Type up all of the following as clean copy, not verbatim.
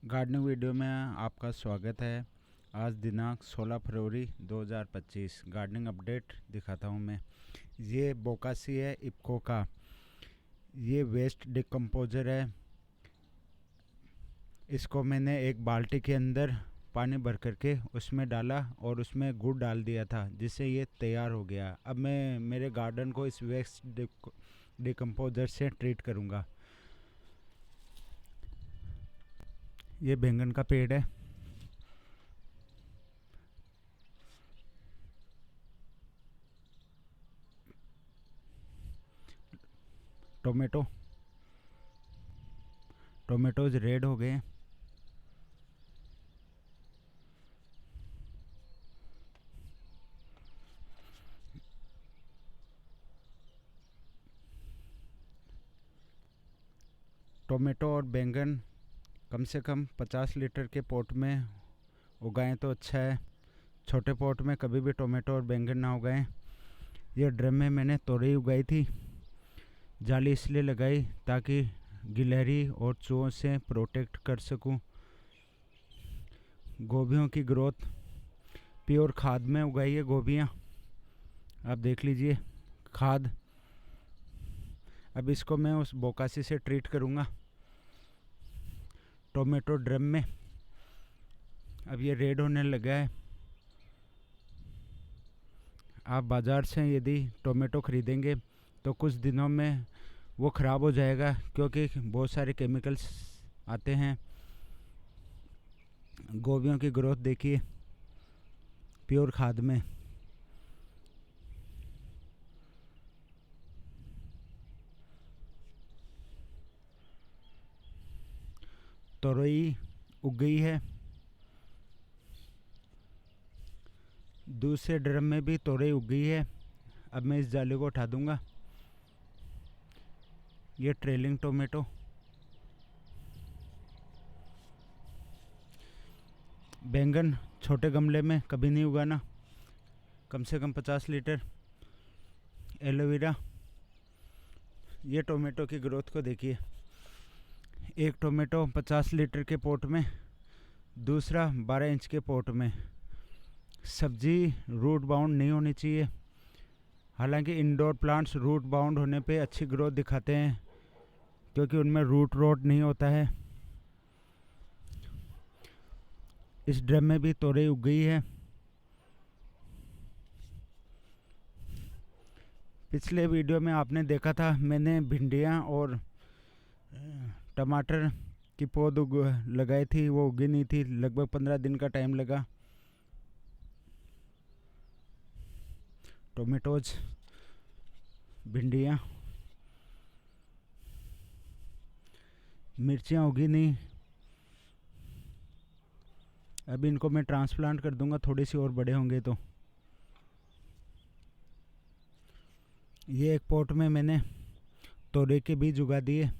Gardening video में आपका स्वागत है। आज दिनांक 16 फरवरी 2025 गार्डनिंग अपडेट दिखाता हूं मैं। ये बोकासी है इप्को का। ये वेस्ट डिकम्पोजर है। इसको मैंने एक बाल्टी के अंदर पानी भर करके उसमें डाला और उसमें गुड़ डाल दिया था, जिससे ये तैयार हो गया। अब मैं मेरे गार्डन को इस वेस्ट डिकम्पोजर से ट्रीट करूँगा। ये बैंगन का पेड़ है। टोमेटोज रेड हो गए। टोमेटो और बैंगन कम से कम 50 लीटर के पॉट में उगाएं तो अच्छा है। छोटे पॉट में कभी भी टोमेटो और बैंगन ना उगाएं। ये ड्रम में मैंने तोरई उगाई थी। जाली इसलिए लगाई ताकि गिलहरी और चूहों से प्रोटेक्ट कर सकूं। गोभियों की ग्रोथ प्योर खाद में उगाई है गोभियाँ। आप देख लीजिए खाद। अब इसको मैं उस बोकासी से ट्रीट करूँगा टोमेटो ड्रम में। अब ये रेड होने लगा है। आप बाज़ार से यदि टोमेटो ख़रीदेंगे तो कुछ दिनों में वो ख़राब हो जाएगा, क्योंकि बहुत सारे केमिकल्स आते हैं। गोभियों की ग्रोथ देखिए प्योर खाद में। तोरई उग गई है। दूसरे ड्रम में भी तोरई उग गई है। अब मैं इस जाली को उठा दूंगा। ये ट्रेलिंग टोमेटो। बैंगन छोटे गमले में कभी नहीं उगाना। कम से कम 50 लीटर। एलोवेरा। ये टोमेटो की ग्रोथ को देखिए। एक टोमेटो 50 लीटर के पॉट में, दूसरा 12 इंच के पॉट में। सब्जी रूट बाउंड नहीं होनी चाहिए। हालांकि इंडोर प्लांट्स रूट बाउंड होने पे अच्छी ग्रोथ दिखाते हैं, क्योंकि उनमें रूट रोट नहीं होता है। इस ड्रम में भी तोरई उग गई है। पिछले वीडियो में आपने देखा था मैंने भिंडियाँ और टमाटर की पौध लगाई थी, वो उगी नहीं थी। लगभग 15 दिन का टाइम लगा। टोमेटोज, भिंडियाँ, मिर्चियाँ उगी नहीं। अभी इनको मैं ट्रांसप्लांट कर दूंगा, थोड़ी सी और बड़े होंगे तो। ये एक पॉट में मैंने तोरई के बीज उगा दिए।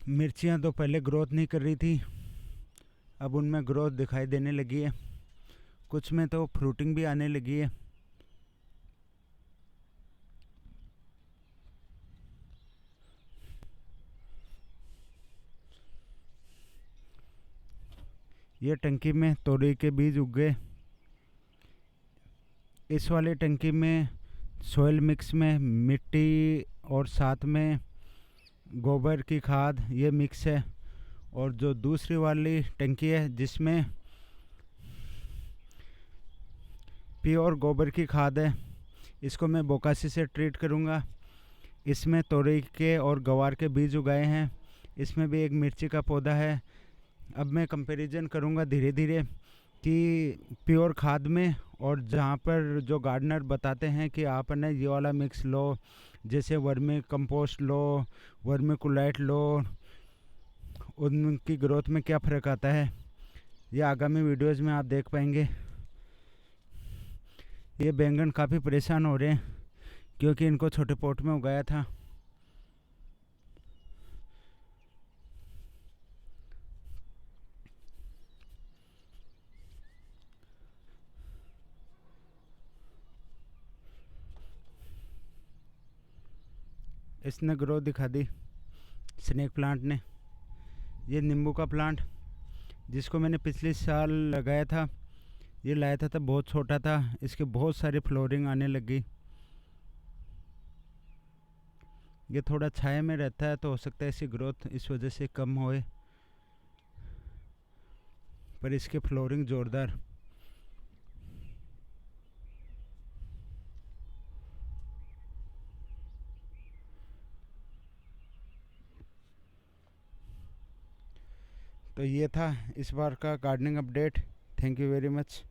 मिर्चियाँ तो पहले ग्रोथ नहीं कर रही थी, अब उनमें ग्रोथ दिखाई देने लगी है। कुछ में तो फ्रूटिंग भी आने लगी है। ये टंकी में तोरई के बीज उग गए। इस वाले टंकी में सॉइल मिक्स में मिट्टी और साथ में गोबर की खाद ये मिक्स है। और जो दूसरी वाली टंकी है जिसमें प्योर गोबर की खाद है, इसको मैं बोकासी से ट्रीट करूँगा। इसमें तोरई के और गवार के बीज उगाए हैं। इसमें भी एक मिर्ची का पौधा है। अब मैं कंपैरिजन करूँगा धीरे धीरे कि प्योर खाद में और जहाँ पर जो गार्डनर बताते हैं कि आपने ये वाला मिक्स लो, जैसे वर्मी कंपोस्ट लो, वर्मी कुलाइट लो, उनकी ग्रोथ में क्या फ़र्क आता है, ये आगामी वीडियोज़ में आप देख पाएंगे। ये बैंगन काफ़ी परेशान हो रहे हैं, क्योंकि इनको छोटे पॉट में उगाया था। इसने ग्रोथ दिखा दी। स्नेक प्लांट ने। ये नींबू का प्लांट जिसको मैंने पिछले साल लगाया था, ये लाया था तब बहुत छोटा था, इसके बहुत सारी फ्लोरिंग आने लग गई। ये थोड़ा छाया में रहता है तो हो सकता है इसकी ग्रोथ इस वजह से कम होए, पर इसके फ्लोरिंग ज़ोरदार। तो ये था इस बार का gardening update. Thank you very much.